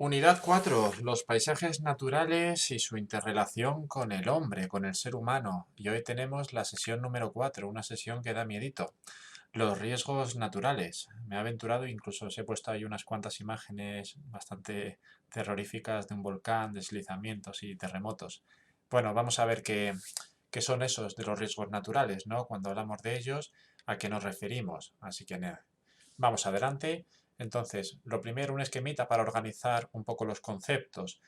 Unidad 4. Los paisajes naturales y su interrelación con el hombre, con el ser humano. Y hoy tenemos la sesión número 4, una sesión que da miedito. Los riesgos naturales. Me he aventurado, incluso os he puesto ahí unas cuantas imágenes bastante terroríficas de un volcán, deslizamientos y terremotos. Bueno, vamos a ver qué son esos de los riesgos naturales, ¿no? Cuando hablamos de ellos, ¿a qué nos referimos? Así que nada, vamos adelante. Entonces, lo primero, un esquemita para organizar un poco los conceptos.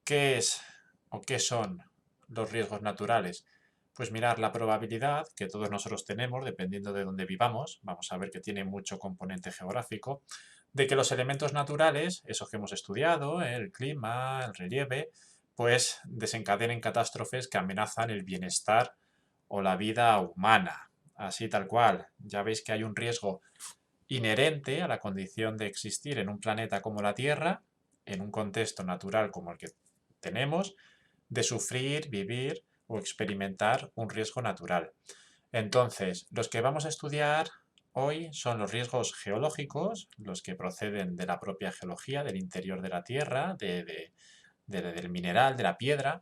¿Qué es o qué son los riesgos naturales? Pues mirar la probabilidad que todos nosotros tenemos, dependiendo de dónde vivamos, vamos a ver que tiene mucho componente geográfico, de que los elementos naturales, esos que hemos estudiado, el clima, el relieve, pues desencadenen catástrofes que amenazan el bienestar o la vida humana. Así tal cual. Ya veis que hay un riesgo inherente a la condición de existir en un planeta como la Tierra, en un contexto natural como el que tenemos, de sufrir, vivir o experimentar un riesgo natural. Entonces, los que vamos a estudiar hoy son los riesgos geológicos, los que proceden de la propia geología, del interior de la Tierra, del mineral, de la piedra,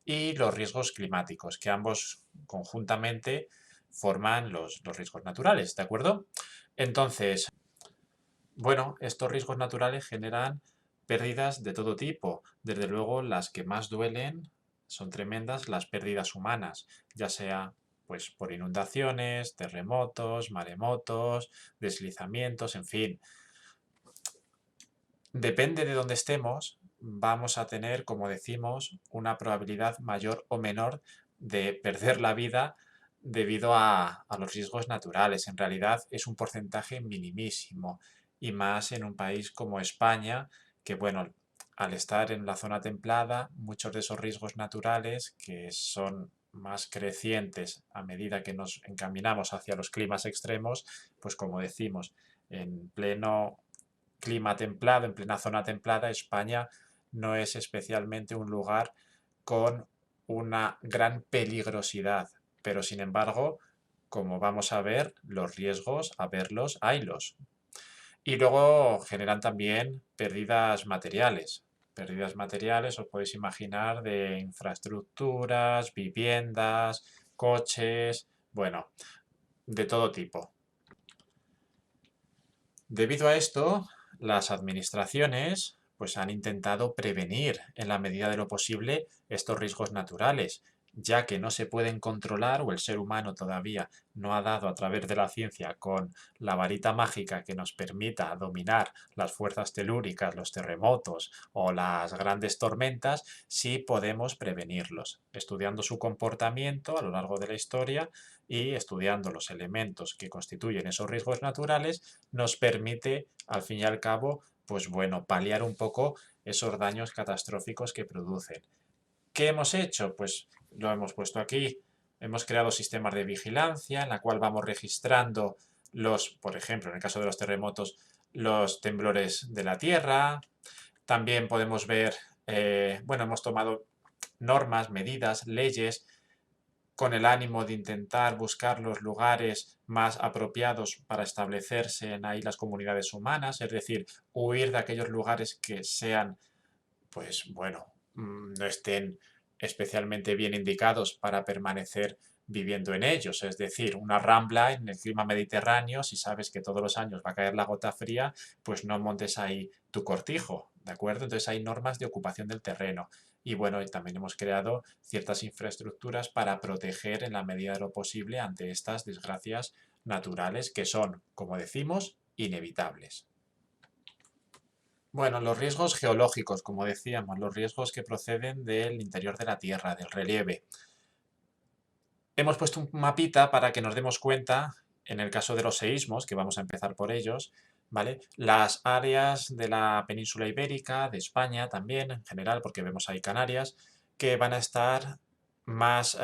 y los riesgos climáticos, que ambos conjuntamente forman los riesgos naturales, ¿de acuerdo? Entonces, bueno, estos riesgos naturales generan pérdidas de todo tipo. Desde luego, las que más duelen son tremendas las pérdidas humanas, ya sea pues por inundaciones, terremotos, maremotos, deslizamientos, en fin. Depende de dónde estemos, vamos a tener, como decimos, una probabilidad mayor o menor de perder la vida debido a los riesgos naturales. En realidad es un porcentaje minimísimo y más en un país como España, que bueno, al estar en la zona templada, muchos de esos riesgos naturales que son más crecientes a medida que nos encaminamos hacia los climas extremos, pues como decimos, en pleno clima templado, en plena zona templada, España no es especialmente un lugar con una gran peligrosidad, pero sin embargo, como vamos a ver, los riesgos a verlos, haylos. Y luego generan también pérdidas materiales. Pérdidas materiales, os podéis imaginar, de infraestructuras, viviendas, coches, bueno, de todo tipo. Debido a esto, las administraciones pues, han intentado prevenir en la medida de lo posible estos riesgos naturales, ya que no se pueden controlar o el ser humano todavía no ha dado a través de la ciencia con la varita mágica que nos permita dominar las fuerzas telúricas, los terremotos o las grandes tormentas, sí podemos prevenirlos, estudiando su comportamiento a lo largo de la historia y estudiando los elementos que constituyen esos riesgos naturales nos permite, al fin y al cabo, pues bueno, paliar un poco esos daños catastróficos que producen. ¿Qué hemos hecho? Pues lo hemos puesto aquí. Hemos creado sistemas de vigilancia en la cual vamos registrando por ejemplo, en el caso de los terremotos, los temblores de la tierra. También podemos ver, bueno, hemos tomado normas, medidas, leyes con el ánimo de intentar buscar los lugares más apropiados para establecerse en ahí las comunidades humanas, es decir, huir de aquellos lugares que sean, pues bueno, no estén especialmente bien indicados para permanecer viviendo en ellos. Es decir, una rambla en el clima mediterráneo, si sabes que todos los años va a caer la gota fría, pues no montes ahí tu cortijo, ¿de acuerdo? Entonces hay normas de ocupación del terreno. Y bueno, y también hemos creado ciertas infraestructuras para proteger en la medida de lo posible ante estas desgracias naturales que son, como decimos, inevitables. Bueno, los riesgos geológicos, como decíamos, los riesgos que proceden del interior de la Tierra, del relieve. Hemos puesto un mapita para que nos demos cuenta, en el caso de los seísmos, que vamos a empezar por ellos, ¿vale? Las áreas de la península ibérica, de España también, en general, porque vemos ahí Canarias, que van a estar más,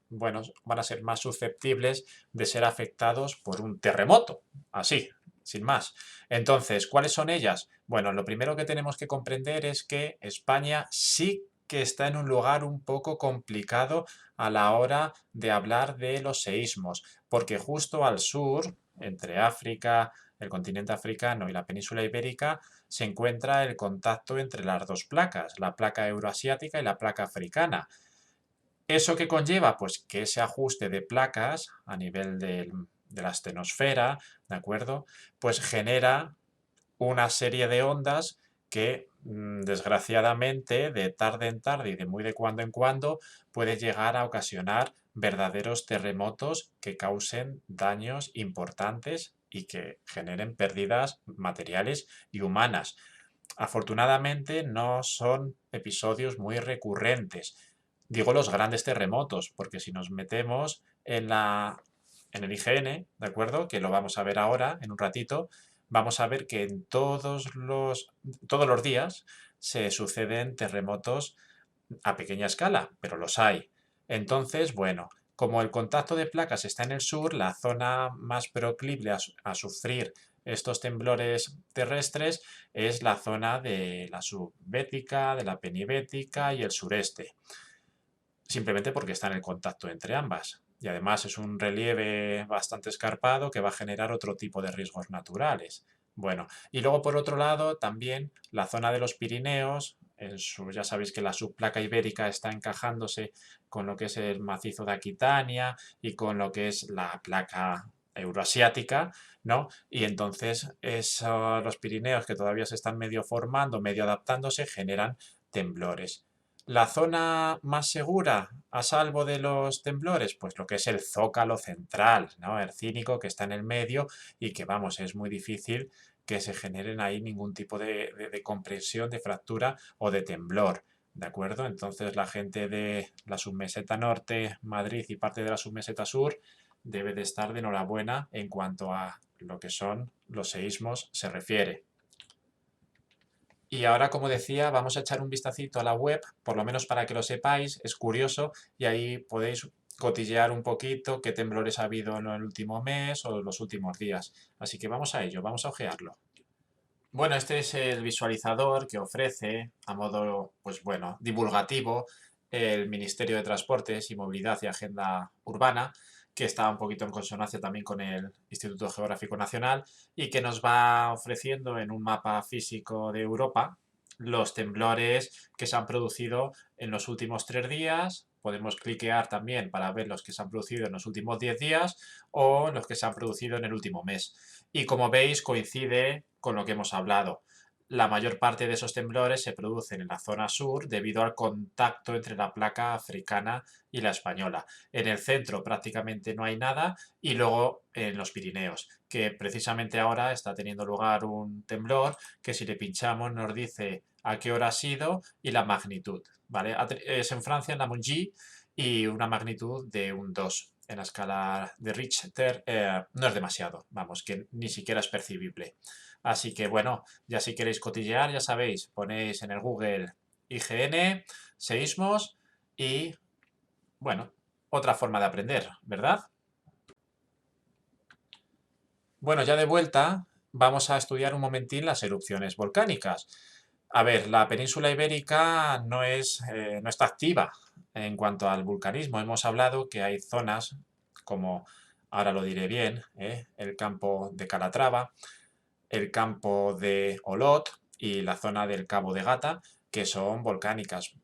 bueno, van a ser más susceptibles de ser afectados por un terremoto, así, sin más. Entonces, ¿cuáles son ellas? Bueno, lo primero que tenemos que comprender es que España sí que está en un lugar un poco complicado a la hora de hablar de los seísmos, porque justo al sur, entre África el continente africano y la península ibérica, se encuentra el contacto entre las dos placas, la placa euroasiática y la placa africana. ¿Eso qué conlleva? Pues que ese ajuste de placas a nivel de la estenosfera, ¿de acuerdo? Pues genera una serie de ondas que, desgraciadamente, de tarde en tarde y de muy de cuando en cuando, puede llegar a ocasionar verdaderos terremotos que causen daños importantes y que generen pérdidas materiales y humanas. Afortunadamente no son episodios muy recurrentes. Digo los grandes terremotos, porque si nos metemos en el IGN, ¿de acuerdo? Que lo vamos a ver ahora, en un ratito, vamos a ver que en todos los días se suceden terremotos a pequeña escala, pero los hay. Entonces, bueno, como el contacto de placas está en el sur, la zona más proclive a sufrir estos temblores terrestres es la zona de la subbética, de la penibética y el sureste, simplemente porque está en el contacto entre ambas. Y además es un relieve bastante escarpado que va a generar otro tipo de riesgos naturales. Bueno, y luego por otro lado también la zona de los Pirineos, ya sabéis que la subplaca ibérica está encajándose con lo que es el macizo de Aquitania y con lo que es la placa euroasiática, ¿no? Y entonces los Pirineos que todavía se están medio formando, medio adaptándose, generan temblores. La zona más segura, a salvo de los temblores, pues lo que es el zócalo central, ¿no? Hercínico, que está en el medio y que, vamos, es muy difícil que se generen ahí ningún tipo de compresión, de fractura o de temblor, ¿de acuerdo? Entonces la gente de la submeseta norte, Madrid y parte de la submeseta sur debe de estar de enhorabuena en cuanto a lo que son los seísmos se refiere. Y ahora, como decía, vamos a echar un vistacito a la web, por lo menos para que lo sepáis, es curioso, y ahí podéis cotillear un poquito qué temblores ha habido en el último mes o en los últimos días. Así que vamos a ello, vamos a ojearlo. Bueno, este es el visualizador que ofrece, a modo, pues bueno, divulgativo, el Ministerio de Transportes y Movilidad y Agenda Urbana, que está un poquito en consonancia también con el Instituto Geográfico Nacional y que nos va ofreciendo en un mapa físico de Europa los temblores que se han producido en los últimos 3 días. Podemos cliquear también para ver los que se han producido en los últimos 10 días o los que se han producido en el último mes. Y como veis, coincide con lo que hemos hablado. La mayor parte de esos temblores se producen en la zona sur debido al contacto entre la placa africana y la española. En el centro prácticamente no hay nada y luego en los Pirineos, que precisamente ahora está teniendo lugar un temblor que si le pinchamos nos dice a qué hora ha sido y la magnitud. ¿Vale? Es en Francia, en la Mongie, y una magnitud de un 2 en la escala de Richter, no es demasiado, vamos, que ni siquiera es percibible. Así que bueno, ya si queréis cotillear, ya sabéis, ponéis en el Google IGN, seísmos y, bueno, otra forma de aprender, ¿verdad? Bueno, ya de vuelta, vamos a estudiar un momentín las erupciones volcánicas. A ver, la península ibérica no está activa en cuanto al vulcanismo. Hemos hablado que hay zonas como, ahora lo diré bien, el campo de Calatrava, el campo de Olot y la zona del Cabo de Gata, que son volcánicas.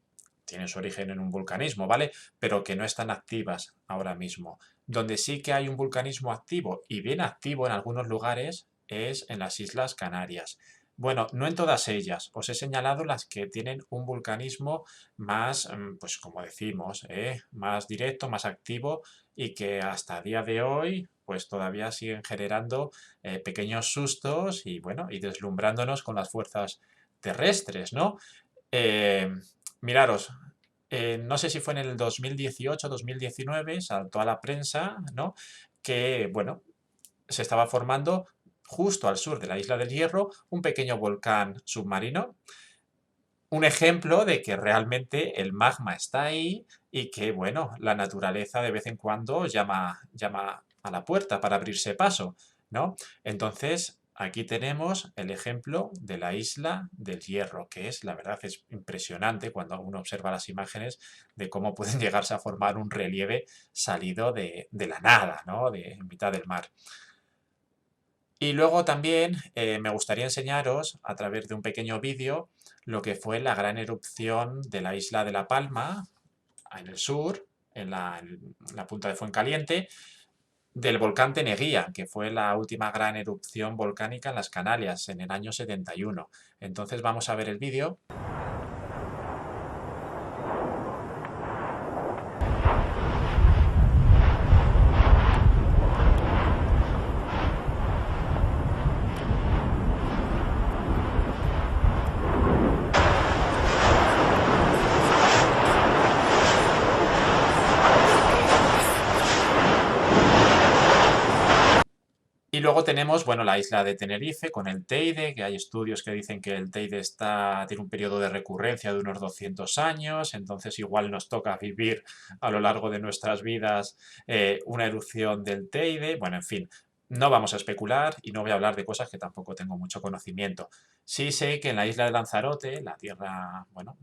Tienen su origen en un vulcanismo, ¿vale? Pero que no están activas ahora mismo. Donde sí que hay un vulcanismo activo y bien activo en algunos lugares es en las Islas Canarias. Bueno, no en todas ellas. Os he señalado las que tienen un vulcanismo más, pues como decimos, más directo, más activo y que hasta el día de hoy, pues todavía siguen generando pequeños sustos y bueno, y deslumbrándonos con las fuerzas terrestres, ¿no? Eh, Miraros, no sé si fue en el 2018 2019, saltó a la prensa, ¿no? Que, bueno, se estaba formando justo al sur de la isla del Hierro un pequeño volcán submarino. Un ejemplo de que realmente el magma está ahí y que, bueno, la naturaleza de vez en cuando llama a la puerta para abrirse paso, ¿no? Entonces, aquí tenemos el ejemplo de la isla del Hierro, que es, la verdad, es impresionante cuando uno observa las imágenes de cómo pueden llegarse a formar un relieve salido de la nada, ¿no? De en mitad del mar. Y luego también me gustaría enseñaros, a través de un pequeño vídeo, lo que fue la gran erupción de la isla de La Palma, en el sur, en la punta de Fuencaliente, del volcán Teneguía, que fue la última gran erupción volcánica en las Canarias, en el año 71. Entonces vamos a ver el vídeo. Y luego tenemos, bueno, la isla de Tenerife con el Teide, que hay estudios que dicen que el Teide tiene un periodo de recurrencia de unos 200 años, entonces igual nos toca vivir a lo largo de nuestras vidas una erupción del Teide. Bueno, en fin, no vamos a especular y no voy a hablar de cosas que tampoco tengo mucho conocimiento. Sí sé que en la isla de Lanzarote, la tierra, bueno,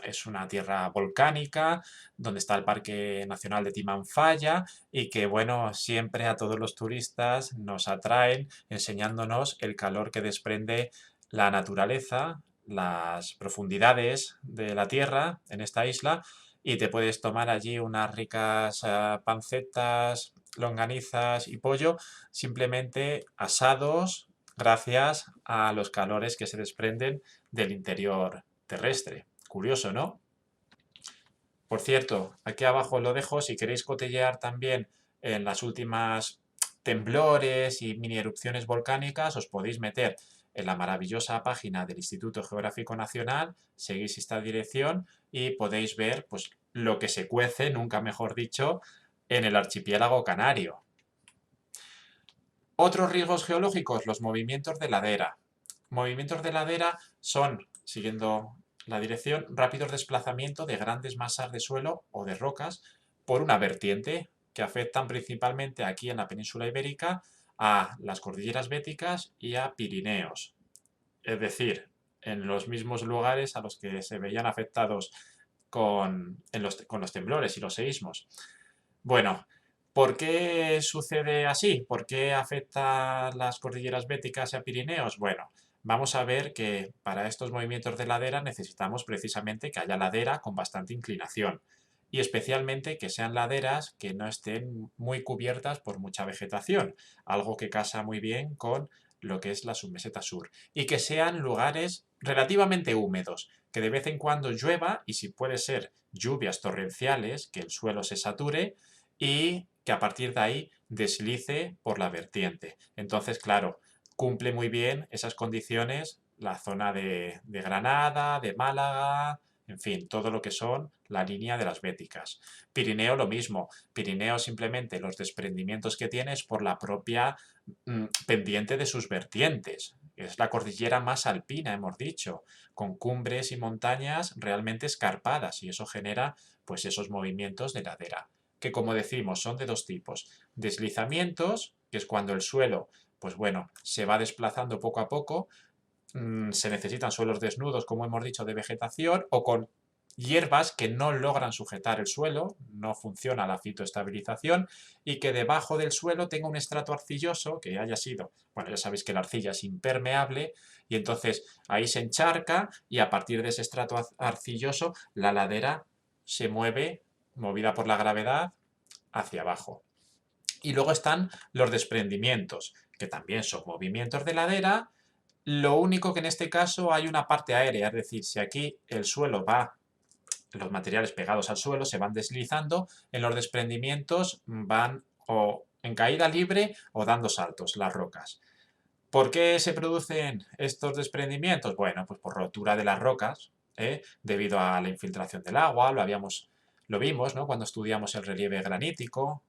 es una tierra volcánica, donde está el Parque Nacional de Timanfaya y que, bueno, siempre a todos los turistas nos atraen enseñándonos el calor que desprende la naturaleza, las profundidades de la tierra en esta isla y te puedes tomar allí unas ricas pancetas, longanizas y pollo simplemente asados gracias a los calores que se desprenden del interior terrestre. Curioso, ¿no? Por cierto, aquí abajo lo dejo, si queréis cotillear también en las últimas temblores y mini erupciones volcánicas, os podéis meter en la maravillosa página del Instituto Geográfico Nacional, seguís esta dirección y podéis ver pues, lo que se cuece, nunca mejor dicho, en el archipiélago canario. Otros riesgos geológicos, los movimientos de ladera. Movimientos de ladera son, siguiendo la dirección, rápidos desplazamientos de grandes masas de suelo o de rocas por una vertiente que afectan principalmente aquí en la península ibérica a las cordilleras béticas y a Pirineos. Es decir, en los mismos lugares a los que se veían afectados con los temblores y los seísmos. Bueno, ¿por qué sucede así? ¿Por qué afecta las cordilleras béticas y a Pirineos? Bueno, vamos a ver que para estos movimientos de ladera necesitamos precisamente que haya ladera con bastante inclinación y especialmente que sean laderas que no estén muy cubiertas por mucha vegetación, algo que casa muy bien con lo que es la submeseta sur, y que sean lugares relativamente húmedos, que de vez en cuando llueva y si puede ser lluvias torrenciales, que el suelo se sature y que a partir de ahí deslice por la vertiente. Entonces, claro, cumple muy bien esas condiciones la zona de Granada, de Málaga, en fin, todo lo que son la línea de las Béticas. Pirineo lo mismo. Pirineo simplemente los desprendimientos que tiene es por la propia pendiente de sus vertientes. Es la cordillera más alpina, hemos dicho, con cumbres y montañas realmente escarpadas y eso genera pues esos movimientos de ladera que como decimos son de dos tipos. Deslizamientos, que es cuando el suelo, pues bueno, se va desplazando poco a poco, se necesitan suelos desnudos, como hemos dicho, de vegetación o con hierbas que no logran sujetar el suelo, no funciona la fitoestabilización y que debajo del suelo tenga un estrato arcilloso que haya sido, bueno, ya sabéis que la arcilla es impermeable y entonces ahí se encharca y a partir de ese estrato arcilloso la ladera se mueve, movida por la gravedad, hacia abajo. Y luego están los desprendimientos, que también son movimientos de ladera. Lo único que en este caso hay una parte aérea, es decir, si aquí el suelo va, los materiales pegados al suelo se van deslizando, en los desprendimientos van o en caída libre o dando saltos las rocas. ¿Por qué se producen estos desprendimientos? Bueno, pues por rotura de las rocas, debido a la infiltración del agua, lo vimos, ¿no? Cuando estudiamos el relieve granítico,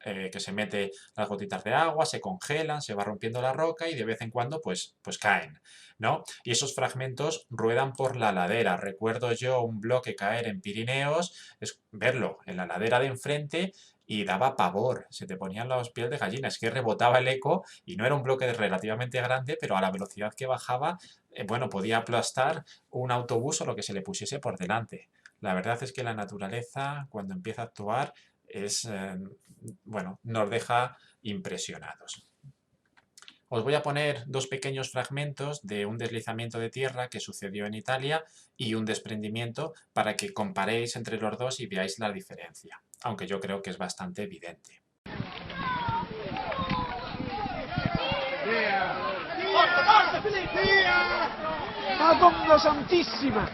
que se mete las gotitas de agua, se congelan, se va rompiendo la roca y de vez en cuando pues caen, ¿no? Y esos fragmentos ruedan por la ladera. Recuerdo yo un bloque caer en Pirineos, verlo en la ladera de enfrente y daba pavor, se te ponían los pies de gallina, es que rebotaba el eco y no era un bloque relativamente grande, pero a la velocidad que bajaba, bueno, podía aplastar un autobús o lo que se le pusiese por delante. La verdad es que la naturaleza, cuando empieza a actuar, bueno, nos deja impresionados. Os voy a poner dos pequeños fragmentos de un deslizamiento de tierra que sucedió en Italia y un desprendimiento para que comparéis entre los dos y veáis la diferencia, aunque yo creo que es bastante evidente. Madonna Santissima!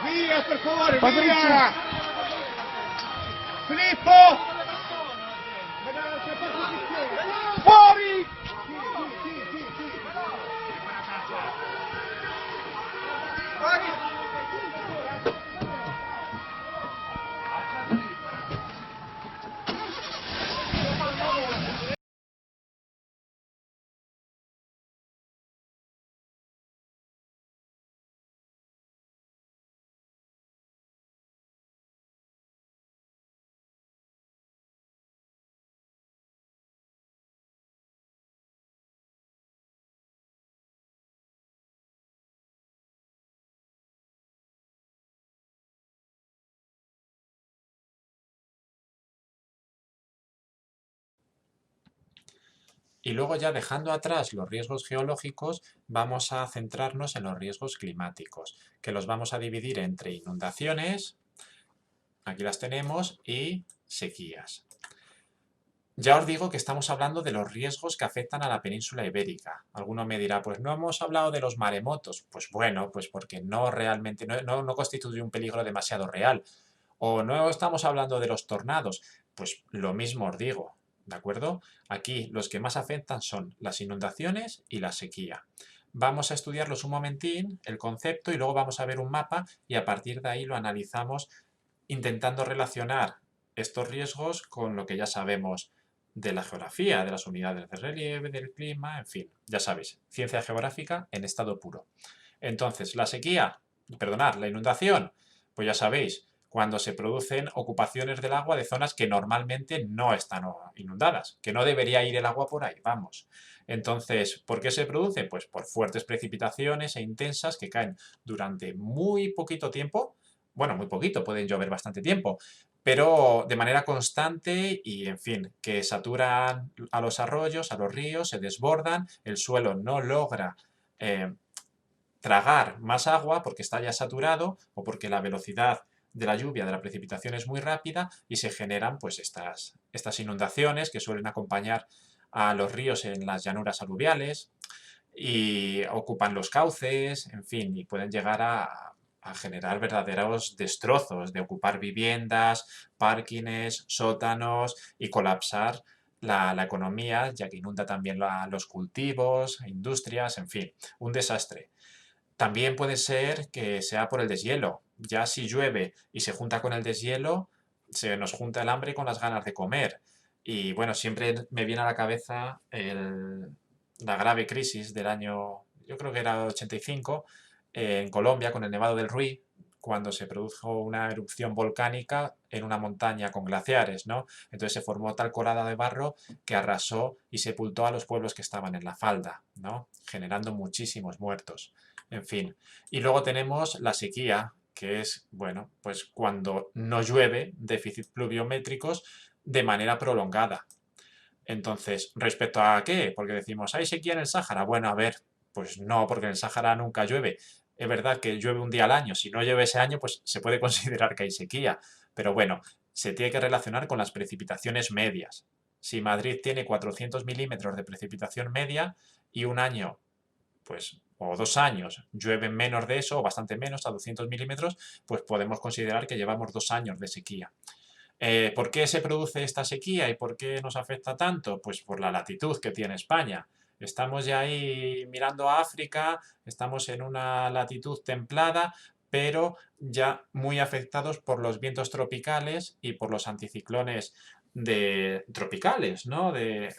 Via per favore, Patrizio! via! Filippo! Fuori! Y luego ya dejando atrás los riesgos geológicos, vamos a centrarnos en los riesgos climáticos, que los vamos a dividir entre inundaciones, aquí las tenemos, y sequías. Ya os digo que estamos hablando de los riesgos que afectan a la península ibérica. Alguno me dirá, pues no hemos hablado de los maremotos. Pues bueno, pues porque no realmente, no constituye un peligro demasiado real. O no estamos hablando de los tornados. Pues lo mismo os digo, ¿de acuerdo? Aquí los que más afectan son las inundaciones y la sequía. Vamos a estudiarlos un momentín, el concepto, y luego vamos a ver un mapa y a partir de ahí lo analizamos intentando relacionar estos riesgos con lo que ya sabemos de la geografía, de las unidades de relieve, del clima, en fin, ya sabéis, ciencia geográfica en estado puro. Entonces, la sequía, perdonad, la inundación, pues ya sabéis, cuando se producen ocupaciones del agua de zonas que normalmente no están inundadas, que no debería ir el agua por ahí, vamos. Entonces, ¿por qué se produce? Pues por fuertes precipitaciones e intensas que caen durante muy poquito tiempo. Bueno, muy poquito, pueden llover bastante tiempo, pero de manera constante y, en fin, que saturan a los arroyos, a los ríos, se desbordan, el suelo no logra tragar más agua porque está ya saturado o porque la velocidad de la lluvia, de la precipitación es muy rápida y se generan pues estas inundaciones que suelen acompañar a los ríos en las llanuras aluviales y ocupan los cauces, en fin, y pueden llegar a generar verdaderos destrozos de ocupar viviendas, parkings, sótanos y colapsar la economía, ya que inunda también los cultivos, industrias, en fin, un desastre. También puede ser que sea por el deshielo. Ya si llueve y se junta con el deshielo, se nos junta el hambre con las ganas de comer. Y bueno, siempre me viene a la cabeza la grave crisis del año, yo creo que era 85, en Colombia con el Nevado del Ruiz, cuando se produjo una erupción volcánica en una montaña con glaciares, ¿no? Entonces se formó tal colada de barro que arrasó y sepultó a los pueblos que estaban en la falda, ¿no? Generando muchísimos muertos. En fin. Y luego tenemos la sequía, que es, bueno, pues cuando no llueve, déficit pluviométricos, de manera prolongada. Entonces, ¿respecto a qué? Porque decimos, ¿hay sequía en el Sáhara? Bueno, a ver, pues no, porque en el Sáhara nunca llueve. Es verdad que llueve un día al año. Si no llueve ese año, pues se puede considerar que hay sequía. Pero bueno, se tiene que relacionar con las precipitaciones medias. Si Madrid tiene 400 milímetros de precipitación media y un año pues, o 2 años llueven menos de eso, o bastante menos, a 200 milímetros, pues podemos considerar que llevamos 2 años de sequía. ¿Por qué se produce esta sequía y por qué nos afecta tanto? Pues por la latitud que tiene España. Estamos ya ahí mirando a África, estamos en una latitud templada, pero ya muy afectados por los vientos tropicales y por los anticiclones tropicales, ¿no? De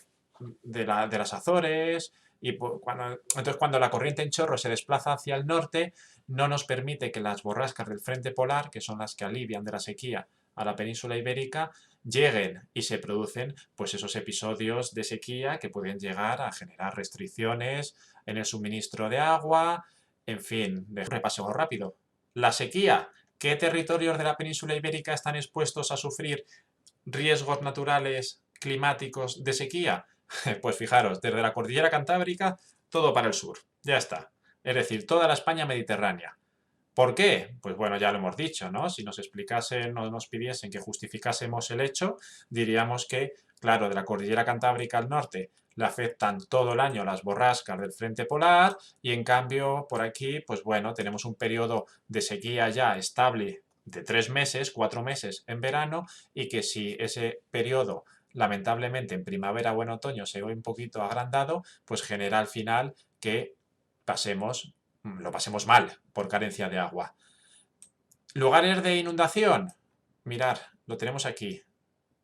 las Azores. Y entonces cuando la corriente en chorro se desplaza hacia el norte, no nos permite que las borrascas del frente polar, que son las que alivian de la sequía a la península ibérica, lleguen y se producen pues esos episodios de sequía que pueden llegar a generar restricciones en el suministro de agua, en fin, de repaso rápido. La sequía. ¿Qué territorios de la península ibérica están expuestos a sufrir riesgos naturales climáticos de sequía? Pues fijaros, desde la cordillera Cantábrica, todo para el sur. Ya está. Es decir, toda la España mediterránea. ¿Por qué? Pues bueno, ya lo hemos dicho, ¿no? Si nos explicasen o nos pidiesen que justificásemos el hecho, diríamos que, claro, de la cordillera Cantábrica al norte le afectan todo el año las borrascas del frente polar y en cambio por aquí, pues bueno, tenemos un periodo de sequía ya estable de 3 meses, 4 meses en verano y que si ese periodo lamentablemente en primavera o en otoño se ve un poquito agrandado, pues genera al final que lo pasemos mal por carencia de agua. Lugares de inundación. Mirad, lo tenemos aquí.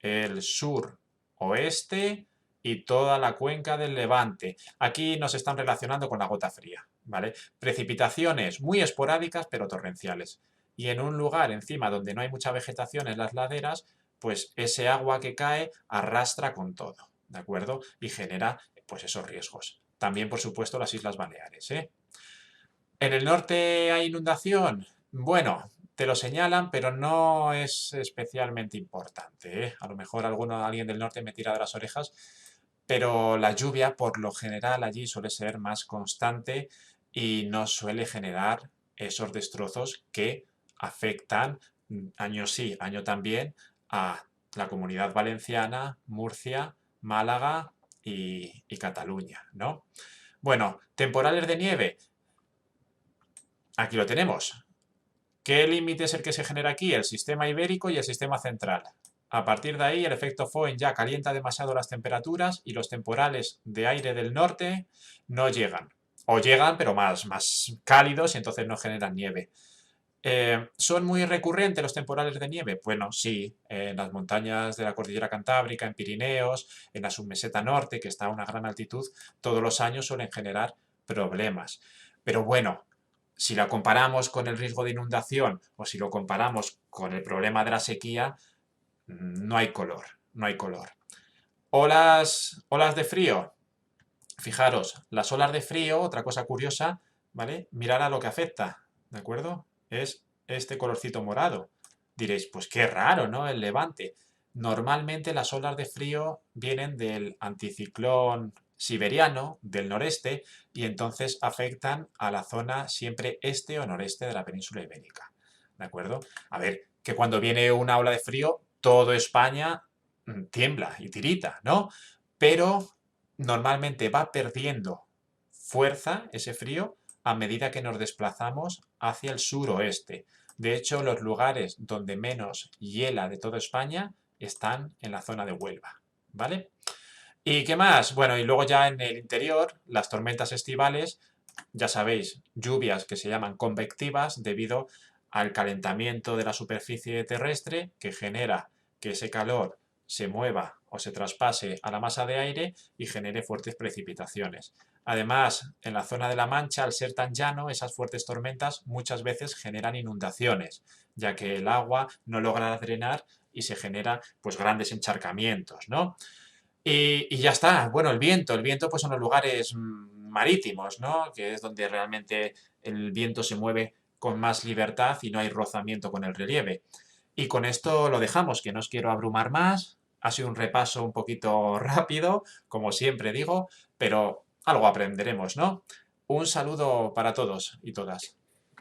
El sur oeste y toda la cuenca del Levante. Aquí nos están relacionando con la gota fría, ¿vale? Precipitaciones muy esporádicas pero torrenciales. Y en un lugar encima donde no hay mucha vegetación en las laderas, pues ese agua que cae arrastra con todo, ¿de acuerdo? Y genera pues esos riesgos. También, por supuesto, las Islas Baleares, ¿eh? ¿En el norte hay inundación? Bueno, te lo señalan, pero no es especialmente importante, ¿eh? A lo mejor alguien del norte me tira de las orejas, pero la lluvia por lo general allí suele ser más constante y no suele generar esos destrozos que afectan año sí, año también a la Comunidad Valenciana, Murcia, Málaga y Cataluña, ¿no? Bueno, temporales de nieve. Aquí lo tenemos. ¿Qué límite es el que se genera aquí? El sistema ibérico y el sistema central. A partir de ahí, el efecto Foehn ya calienta demasiado las temperaturas y los temporales de aire del norte no llegan. O llegan, pero más cálidos y entonces no generan nieve. ¿Son muy recurrentes los temporales de nieve? Bueno, sí, en las montañas de la cordillera Cantábrica, en Pirineos, en la submeseta norte, que está a una gran altitud, todos los años suelen generar problemas. Pero bueno, si la comparamos con el riesgo de inundación o si lo comparamos con el problema de la sequía, no hay color, no hay color. Olas de frío. Fijaros, las olas de frío, otra cosa curiosa, ¿vale? Mirad a lo que afecta, ¿de acuerdo? Es este colorcito morado. Diréis, pues qué raro, ¿no? El Levante. Normalmente las olas de frío vienen del anticiclón siberiano, del noreste, y entonces afectan a la zona siempre este o noreste de la península ibérica. ¿De acuerdo? A ver, que cuando viene una ola de frío, todo España tiembla y tirita, ¿no? Pero normalmente va perdiendo fuerza ese frío a medida que nos desplazamos hacia el suroeste. De hecho, los lugares donde menos hiela de toda España están en la zona de Huelva, ¿vale? ¿Y qué más? Bueno, y luego ya en el interior, las tormentas estivales, ya sabéis, lluvias que se llaman convectivas debido al calentamiento de la superficie terrestre que genera que ese calor se mueva o se traspase a la masa de aire y genere fuertes precipitaciones. Además, en la zona de la Mancha, al ser tan llano, esas fuertes tormentas muchas veces generan inundaciones, ya que el agua no logra drenar y se genera pues grandes encharcamientos, ¿no? Y ya está. Bueno, el viento pues son los lugares marítimos, ¿no? Que es donde realmente el viento se mueve con más libertad y no hay rozamiento con el relieve. Y con esto lo dejamos, que no os quiero abrumar más. Ha sido un repaso un poquito rápido, como siempre digo, pero algo aprenderemos, ¿no? Un saludo para todos y todas.